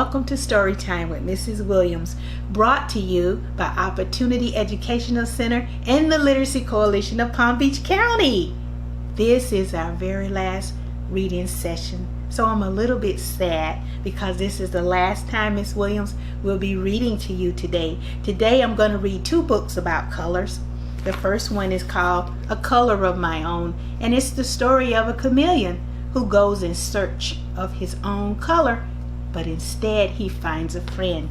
welcome to Storytime with Mrs. Williams, brought to you by Opportunity Educational Center and the Literacy Coalition of Palm Beach County. This is our very last reading session, so I'm a little bit sad because this is the last time Miss Williams will be reading to you today. Today I'm going to read two books about colors. The first one is called A Color of My Own, and it's the story of a chameleon who goes in search of his own color, but instead he finds a friend.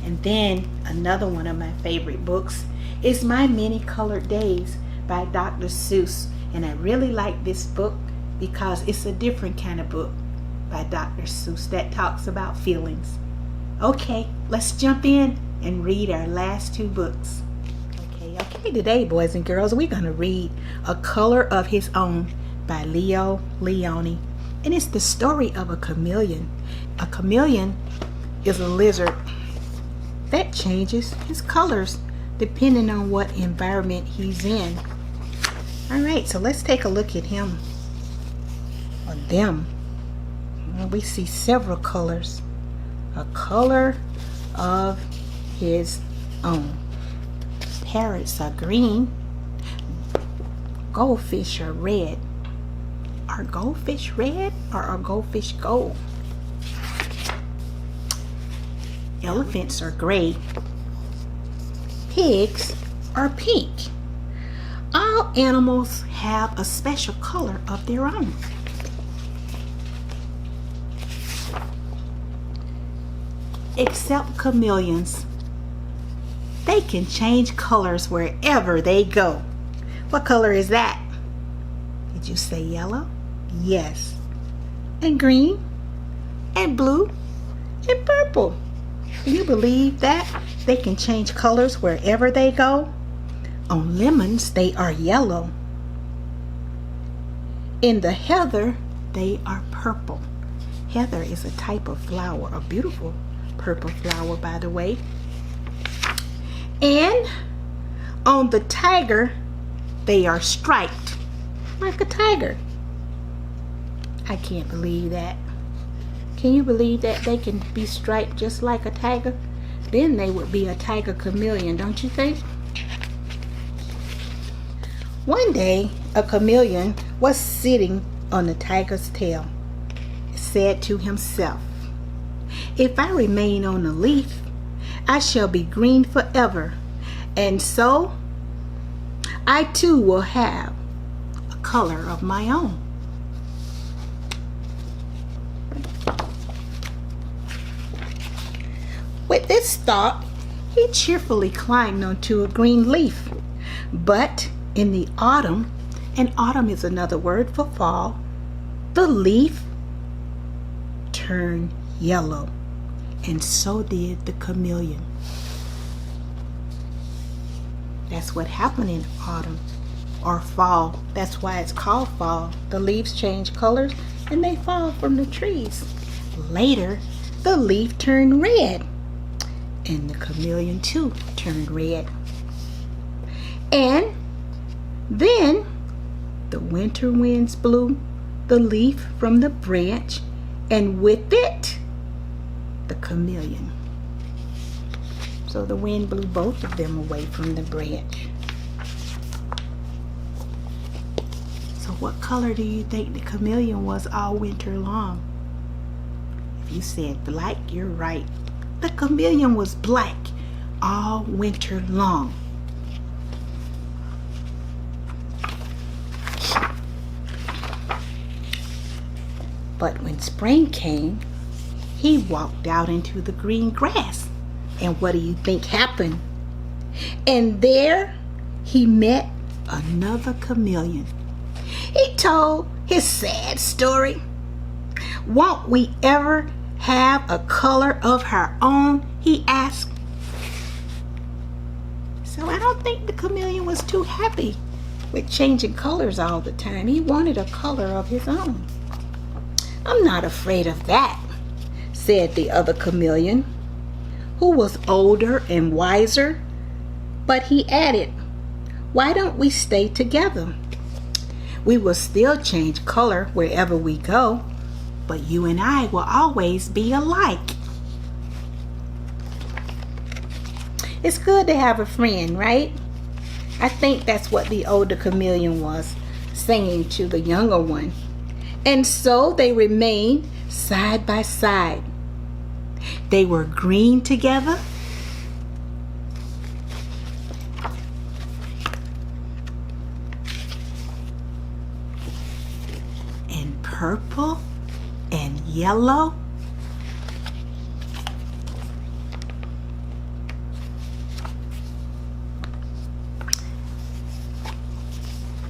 And then another one of my favorite books is My Many Colored Days by Dr. Seuss. And I really like this book because it's a different kind of book by Dr. Seuss that talks about feelings. Okay, let's jump in and read our last two books. Okay, today, boys and girls, we're going to read A Color of His Own by Leo Leone. And it's the story of a chameleon. A chameleon is a lizard that changes his colors depending on what environment he's in. Alright, so let's take a look at him or them. We see several colors. A color of his own. Parrots are green. Goldfish are red. Are goldfish red or are goldfish gold? Elephants are gray. Pigs are pink. All animals have a special color of their own. Except chameleons. They can change colors wherever they go. What color is that? Did you say yellow? Yes. And green? And blue? And purple? Can you believe that? They can change colors wherever they go. On lemons, they are yellow. In the heather, they are purple. Heather is a type of flower, a beautiful purple flower, by the way. And on the tiger, they are striped like a tiger. I can't believe that. Can you believe that they can be striped just like a tiger? Then they would be a tiger chameleon, don't you think? One day, a chameleon was sitting on the tiger's tail. He said to himself, "If I remain on the leaf, I shall be green forever, and so I too will have a color of my own." With this thought, he cheerfully climbed onto a green leaf. But in the autumn, and autumn is another word for fall, the leaf turned yellow, and so did the chameleon. That's what happened in autumn or fall. That's why it's called fall. The leaves change colors and they fall from the trees. Later, the leaf turned red, and the chameleon too turned red. And then the winter winds blew the leaf from the branch, and with it, the chameleon. So the wind blew both of them away from the branch. So what color do you think the chameleon was all winter long? If you said black, you're right. The chameleon was black all winter long. But when spring came, he walked out into the green grass. And what do you think happened? And there he met another chameleon. He told his sad story. "Won't we ever have a color of her own?" he asked. So I don't think the chameleon was too happy with changing colors all the time. He wanted a color of his own. "I'm not afraid of that," said the other chameleon, who was older and wiser. But he added, "Why don't we stay together? We will still change color wherever we go, but you and I will always be alike." It's good to have a friend, right? I think that's what the older chameleon was saying to the younger one. And so they remained side by side. They were green together, and purple and yellow,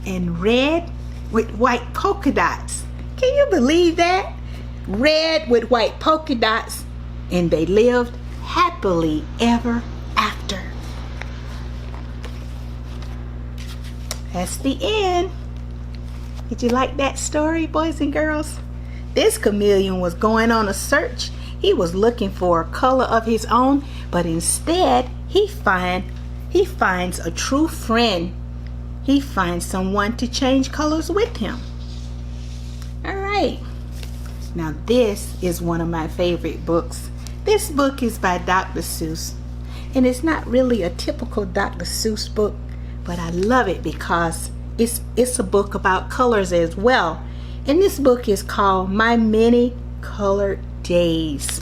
and red with white polka dots. Can you believe that? Red with white polka dots, and they lived happily ever after. That's the end. Did you like that story, boys and girls? This chameleon was going on a search. He was looking for a color of his own, but instead he finds a true friend. He finds someone to change colors with him. All right. Now this is one of my favorite books. This book is by Dr. Seuss. And it's not really a typical Dr. Seuss book, but I love it because it's a book about colors as well. And this book is called My Many Colored Days.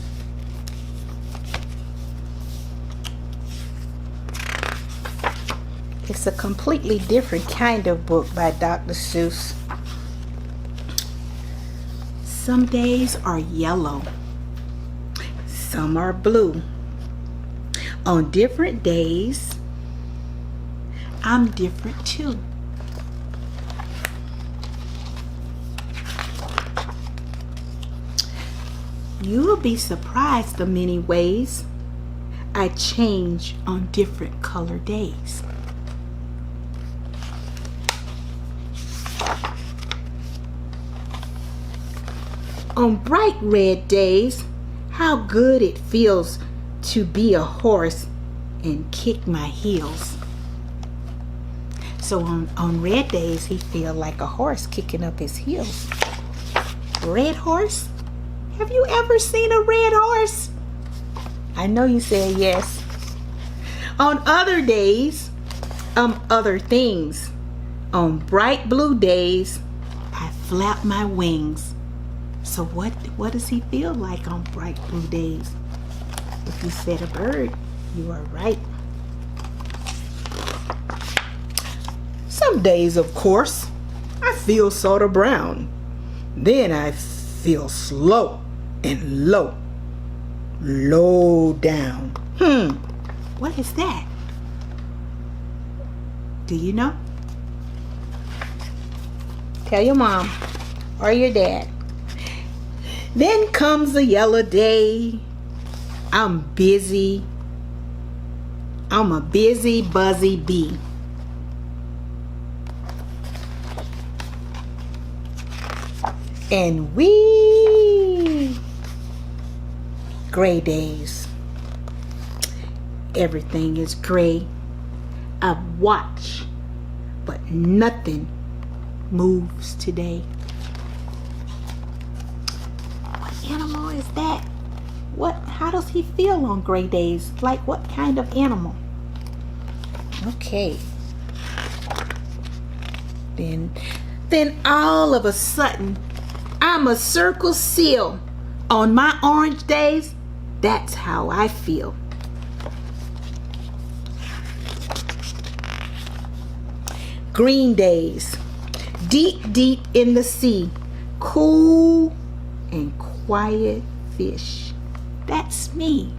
It's a completely different kind of book by Dr. Seuss. Some days are yellow. Some are blue. On different days, I'm different too. You will be surprised the many ways I change on different color days. On bright red days, how good it feels to be a horse and kick my heels. So on red days, he feels like a horse kicking up his heels. Red horse? Have you ever seen a red horse? I know you said yes. On other days, other things. On bright blue days, I flap my wings. So what does he feel like on bright blue days? If you said a bird, you are right. Some days, of course, I feel sort of brown. Then I feel slow and low. Low down. What is that? Do you know? Tell your mom or your dad. Then comes a yellow day. I'm busy. I'm a busy, buzzy bee. And we gray days. Everything is gray. I watch, but nothing moves today. Animal is that? How does he feel on gray days? Like what kind of animal? Okay. Then all of a sudden, I'm a circle seal. On my orange days, that's how I feel. Green days. Deep, deep in the sea. Cool and quiet fish. That's me.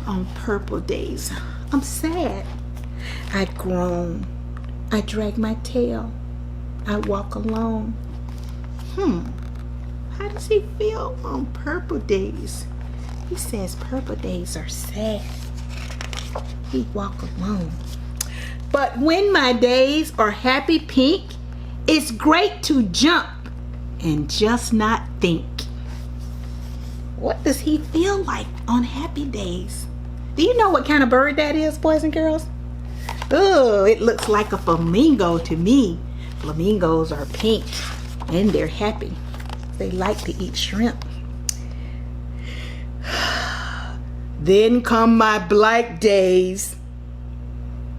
On purple days, I'm sad. I groan. I drag my tail. I walk alone. How does he feel on purple days? He says purple days are sad. He walk alone. But when my days are happy pink, it's great to jump and just not think. What does he feel like on happy days? Do you know what kind of bird that is, boys and girls? Oh, it looks like a flamingo to me. Flamingos are pink and they're happy. they like to eat shrimp. Then come my black days,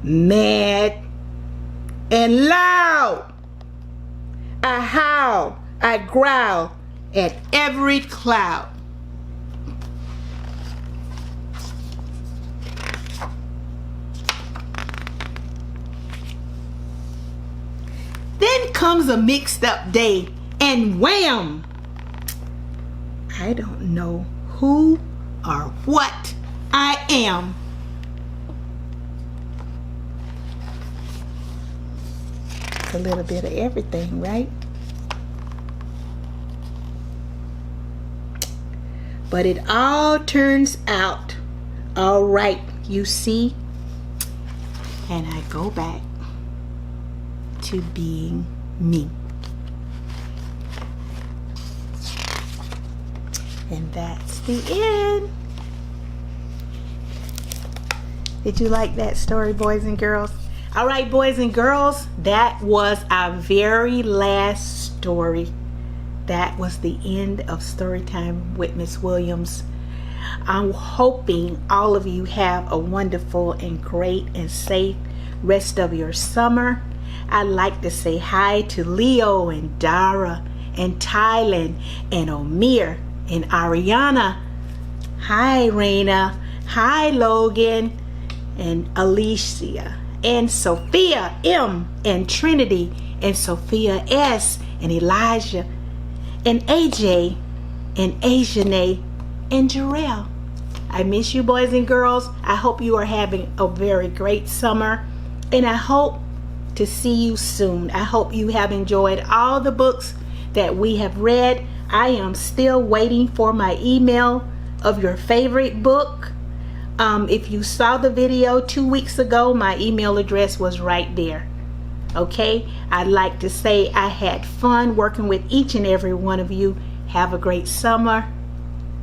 mad and loud. I howl, I growl at every cloud. Then comes a mixed up day, and wham! I don't know who or what I am. It's a little bit of everything, right? But it all turns out all right, you see. And I go back to being me. And that's the end. Did you like that story, boys and girls? All right, boys and girls, that was our very last story. That was the end of Storytime with Miss Williams. I'm hoping all of you have a wonderful and great and safe rest of your summer. I'd like to say hi to Leo and Dara and Tylen and Omir and Ariana. Hi, Raina. Hi, Logan and Alicia and Sophia M and Trinity and Sophia S and Elijah and AJ and Asiane and Jarrell. I miss you, boys and girls. I hope you are having a very great summer, and I hope to see you soon. I hope you have enjoyed all the books that we have read. I am still waiting for my email of your favorite book. If you saw the video 2 weeks ago, my email address was right there. Okay, I'd like to say I had fun working with each and every one of you. Have a great summer.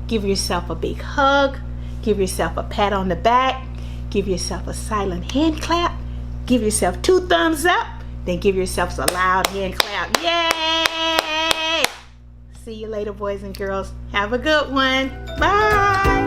Give yourself a big hug. Give yourself a pat on the back. Give yourself a silent hand clap. Give yourself 2 thumbs up. Then give yourself a loud hand clap. Yay! See you later, boys and girls. Have a good one. Bye.